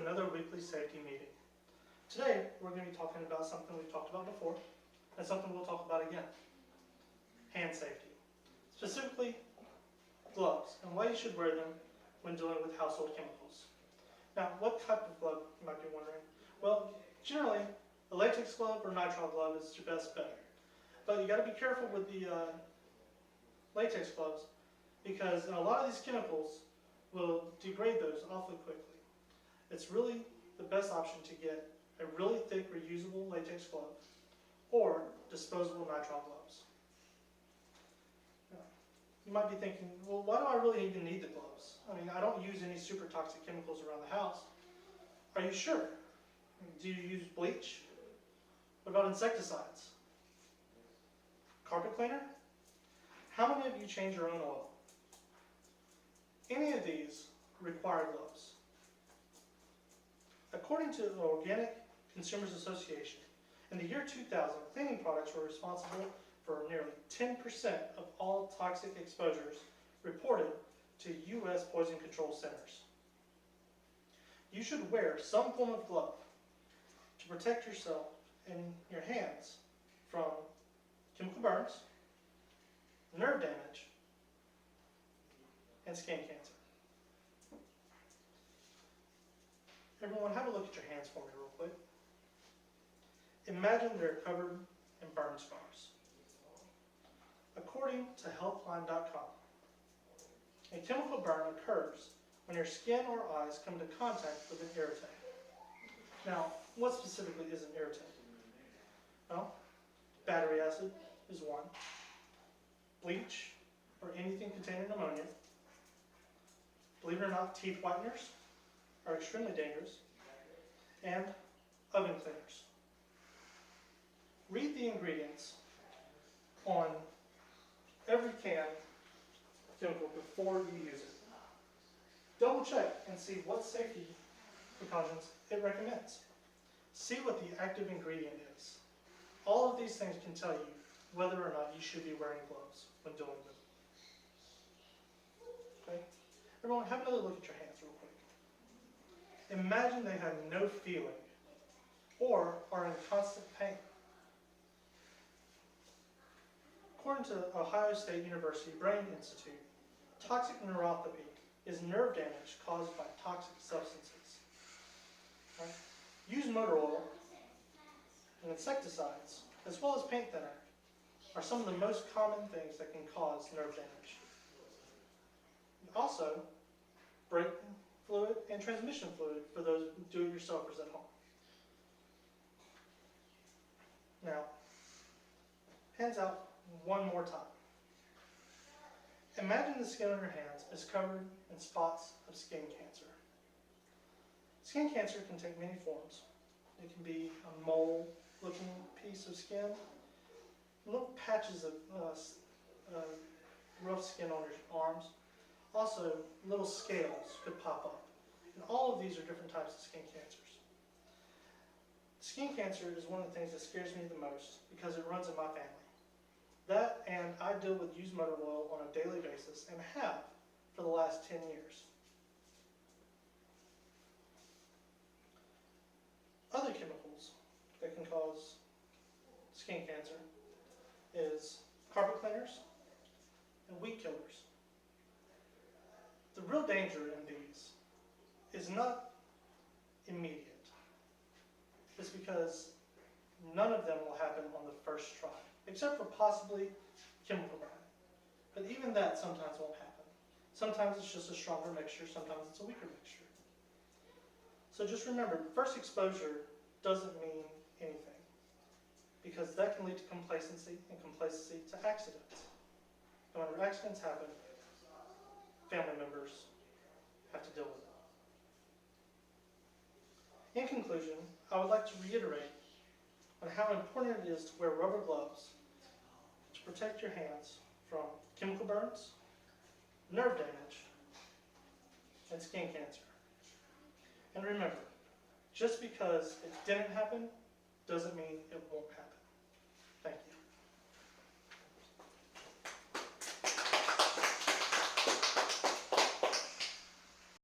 another weekly safety meeting. Today, we're going to be talking about something we've talked about before, and something we'll talk about again. Hand safety. Specifically, gloves, and why you should wear them when dealing with household chemicals. Now, what type of glove, you might be wondering? Well, generally, a latex glove or nitrile glove is your best bet. But you got to be careful with the latex gloves, because a lot of these chemicals will degrade those awfully quickly. It's really the best option to get a really thick reusable latex glove or disposable nitrile gloves. Now, you might be thinking, well, why do I really even need the gloves? I mean, I don't use any super toxic chemicals around the house. Are you sure? Do you use bleach? What about insecticides? Carpet cleaner? How many of you change your own oil? Any of these require gloves. According to the Organic Consumers Association, in the year 2000, cleaning products were responsible for nearly 10% of all toxic exposures reported to U.S. poison control centers. You should wear some form of glove to protect yourself and your hands from chemical burns, nerve damage, and skin cancer. Everyone, have a look at your hands for me real quick. Imagine they're covered in burn scars. According to healthline.com, a chemical burn occurs when your skin or eyes come into contact with an irritant. Now, what specifically is an irritant? Well, battery acid is one. Bleach, or anything containing ammonia. Believe it or not, teeth whiteners are extremely dangerous. And oven cleaners. Read the ingredients on every can of chemical before you use it. Double check and see what safety precautions it recommends. See what the active ingredient is. All of these things can tell you whether or not you should be wearing gloves when doing them. Okay? Everyone, have another look at your hands real quick. Imagine they have no feeling or are in constant pain. According to Ohio State University Brain Institute, toxic neuropathy is nerve damage caused by toxic substances. Right? Used motor oil and insecticides, as well as paint thinner, are some of the most common things that can cause nerve damage. Also, brake fluid and transmission fluid for those do-it-yourselfers at home. Now, hands out one more time. Imagine the skin on your hands is covered in spots of skin cancer. Skin cancer can take many forms. It can be a mole-looking piece of skin, little patches of rough skin on your arms. Also, little scales could pop up. And all of these are different types of skin cancers. Skin cancer is one of the things that scares me the most because it runs in my family. That, and I deal with used motor oil on a daily basis and have for the last 10 years. Other chemicals that can cause skin cancer is carpet cleaners and weed killers. The real danger in these is not immediate. It's because none of them will happen on the first try, except for possibly chemical burn. But even that sometimes won't happen. Sometimes it's just a stronger mixture, sometimes it's a weaker mixture. So just remember, first exposure doesn't mean anything, because that can lead to complacency, and complacency to accidents. And whenever accidents happen, family members have to deal with it. In conclusion, I would like to reiterate on how important it is to wear rubber gloves to protect your hands from chemical burns, nerve damage, and skin cancer. And remember, just because it didn't happen doesn't mean it won't happen.